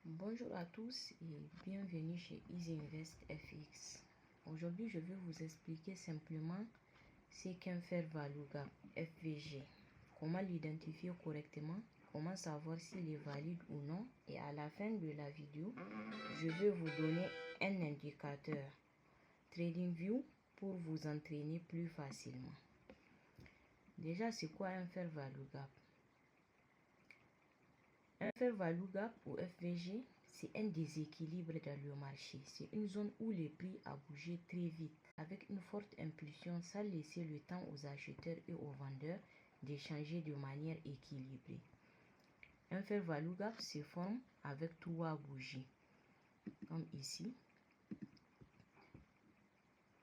Bonjour à tous et bienvenue chez EasyInvest FX. Aujourd'hui, je vais vous expliquer simplement ce qu'un fair value gap FVG, comment l'identifier correctement, comment savoir s'il est valide ou non, et à la fin de la vidéo, je vais vous donner un indicateur TradingView pour vous entraîner plus facilement. Déjà, c'est quoi un fair value gap? Un fair value gap ou FVG, c'est un déséquilibre dans le marché. C'est une zone où les prix a bougé très vite avec une forte impulsion sans laisser le temps aux acheteurs et aux vendeurs d'échanger de manière équilibrée. Un fair value gap se forme avec trois bougies, comme ici.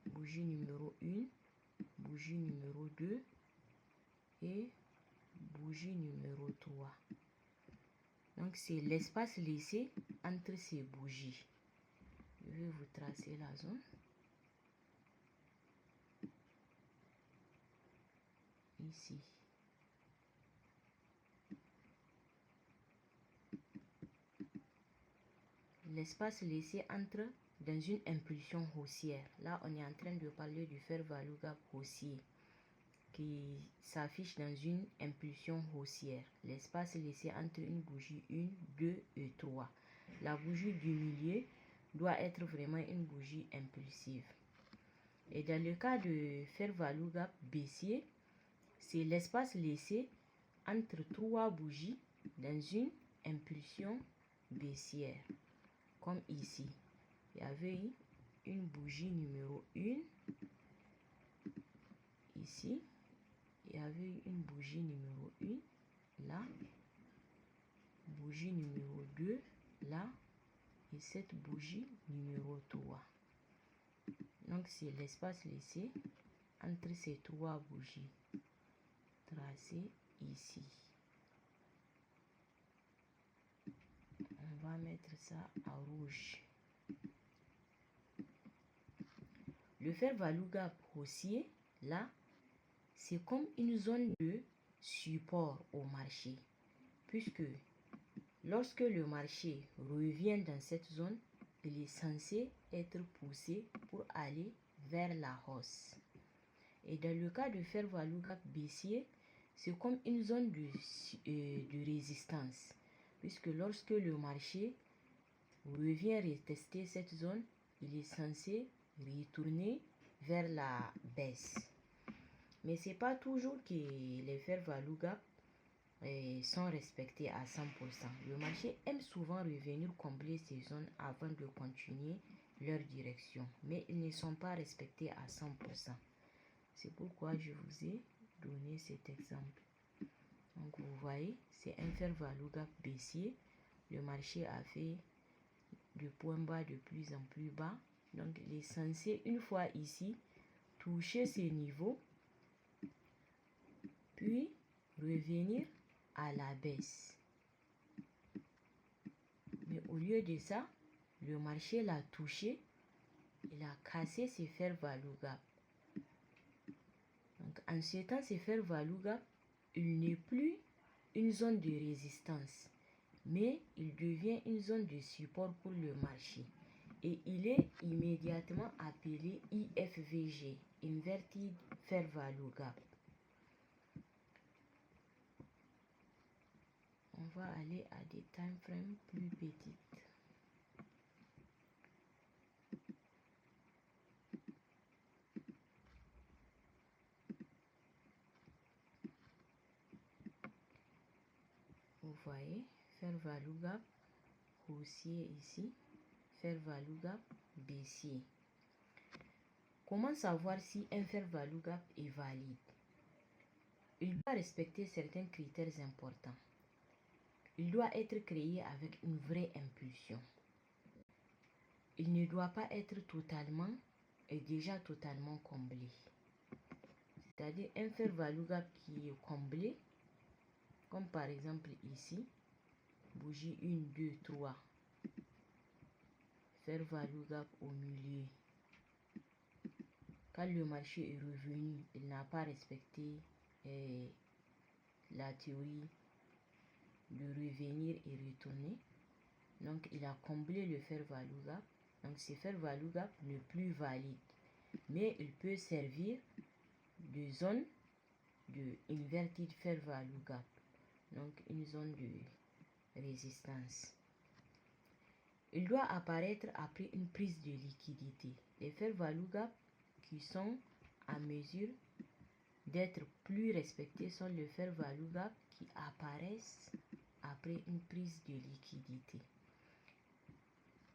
Bougie numéro 1, bougie numéro 2 et bougie numéro 3. Donc c'est l'espace laissé entre ces bougies. Je vais vous tracer la zone. Ici. L'espace laissé entre dans une impulsion haussière. Là, on est en train de parler du fair value gap haussier qui s'affiche dans une impulsion haussière. L'espace laissé entre une bougie 1, 2 et 3. La bougie du milieu doit être vraiment une bougie impulsive. Et dans le cas de fair value gap baissier, c'est l'espace laissé entre trois bougies dans une impulsion baissière. Comme ici, il y avait une bougie numéro 1. Ici, il y avait une bougie numéro 1. Là, bougie numéro 2. Là, et cette bougie numéro 3. Donc, c'est l'espace laissé entre ces trois bougies. Tracé ici. On va mettre ça en rouge. Le fair value gap haussier, là, c'est comme une zone de support au marché. Puisque lorsque le marché revient dans cette zone, il est censé être poussé pour aller vers la hausse. Et dans le cas de fair value gap baissier, c'est comme une zone de résistance. Puisque lorsque le marché revient retester cette zone, il est censé retourner vers la baisse. Mais ce n'est pas toujours que les fair value gap sont respectés à 100%. Le marché aime souvent revenir combler ces zones avant de continuer leur direction. Mais ils ne sont pas respectés à 100%. C'est pourquoi je vous ai donné cet exemple. Donc vous voyez, c'est un fair value gap baissier. Le marché a fait de point bas de plus en plus bas. Donc il est censé, une fois ici, toucher ces niveaux, puis revenir à la baisse. Mais au lieu de ça, le marché l'a touché, il a cassé ses fair value gap. Donc en ce temps, ces fair value gap, il n'est plus une zone de résistance, mais il devient une zone de support pour le marché. Et il est immédiatement appelé IFVG, Inverted Fair Value Gap. On va aller à des time frames plus petites. Vous voyez, fair value gap haussier ici, fair value gap baissier. Comment savoir si un fair value gap est valide? Il doit respecter certains critères importants. Il doit être créé avec une vraie impulsion. Il ne doit pas être totalement et déjà totalement comblé. C'est-à-dire un fair value gap qui est comblé, comme par exemple ici, bougie 1, 2, 3. Fair value gap au milieu. Quand le marché est revenu, il n'a pas respecté la théorie de revenir et retourner. Donc, il a comblé le fair value gap. Donc, ce fair value gap n'est plus valide. Mais il peut servir de zone de inverted fair value gap. Donc, une zone de résistance. Il doit apparaître après une prise de liquidité. Les fair value gap qui sont à mesure d'être plus respectés sont les fair value gap qui apparaissent après une prise de liquidité.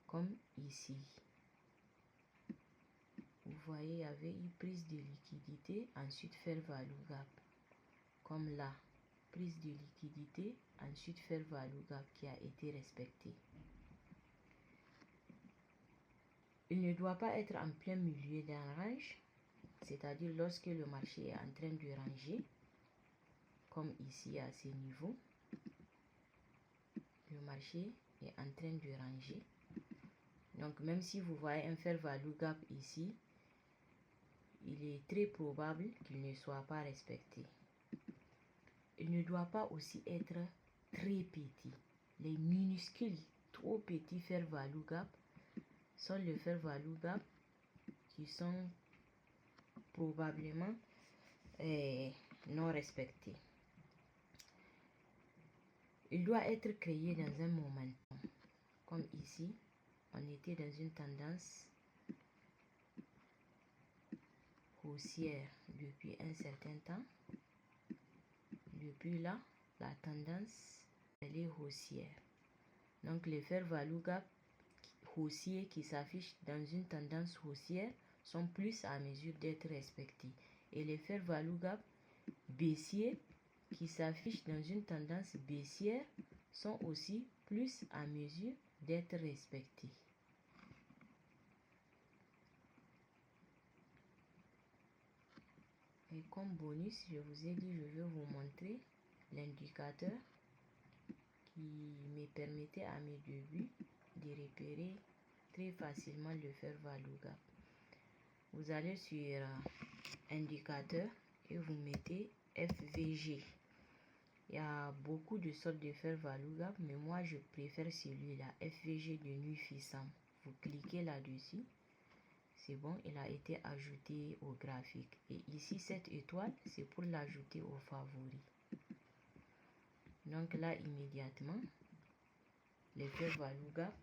Comme ici. Vous voyez, il y avait une prise de liquidité, ensuite fair value gap. Comme là, prise de liquidité, ensuite fair value gap qui a été respecté. Il ne doit pas être en plein milieu d'un range, c'est-à-dire lorsque le marché est en train de ranger, comme ici à ce niveau. Le marché est en train de ranger. Donc même si vous voyez un fair value gap ici, il est très probable qu'il ne soit pas respecté. Il ne doit pas aussi être très petit. Les minuscules, trop petits fair value gap sont les fair value gap qui sont probablement non respectés. Il doit être créé dans un momentum. Comme ici, on était dans une tendance haussière depuis un certain temps. Depuis là, la tendance elle est haussière. Donc les fair value gap haussiers qui s'affichent dans une tendance haussière sont plus à mesure d'être respectés. Et les fair value gap baissiers qui s'affichent dans une tendance baissière sont aussi plus à mesure d'être respectés. Et comme bonus, je vous ai dit, je vais vous montrer l'indicateur qui me permettait à mes débuts de repérer très facilement le fair value gap. Vous allez sur indicateur et vous mettez FVG. Il y a beaucoup de sortes de fair value gap, mais moi je préfère celui-là, FVG de Nufisam. Vous cliquez là-dessus. C'est bon, il a été ajouté au graphique. Et ici, cette étoile, c'est pour l'ajouter aux favoris. Donc là, immédiatement, les fair value gap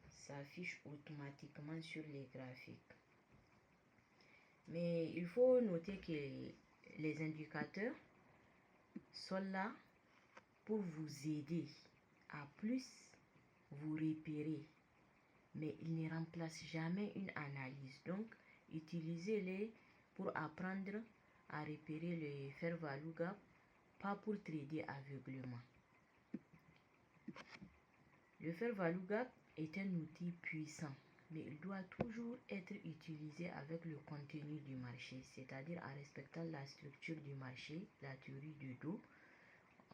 s'affichent automatiquement sur les graphiques. Mais il faut noter que les indicateurs sont là pour vous aider à plus vous repérer. Mais ils ne remplacent jamais une analyse. Donc, utilisez-les pour apprendre à repérer les fair value gap, pas pour trader aveuglément. Le fair value gap est un outil puissant, mais il doit toujours être utilisé avec le contenu du marché, c'est-à-dire en respectant la structure du marché, la théorie du dos.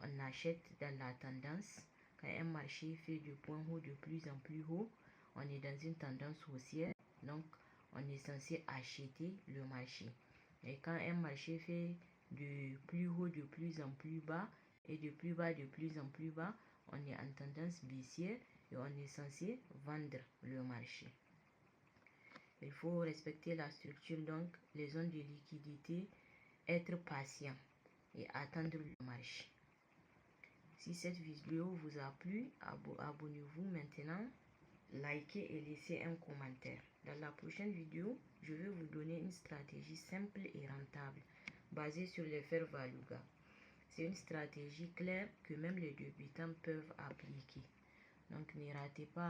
On achète dans la tendance. Quand un marché fait du point haut de plus en plus haut, on est dans une tendance haussière, donc on est censé acheter le marché. Et quand un marché fait de plus haut de plus en plus bas et de plus bas de plus en plus bas, on est en tendance baissière et on est censé vendre le marché. Il faut respecter la structure, donc les zones de liquidité, être patient et attendre le marché. Si cette vidéo vous a plu, abonnez-vous maintenant, likez et laissez un commentaire. Dans la prochaine vidéo, je vais vous donner une stratégie simple et rentable basée sur les fair value gap. C'est une stratégie claire que même les débutants peuvent appliquer. Donc ne ratez pas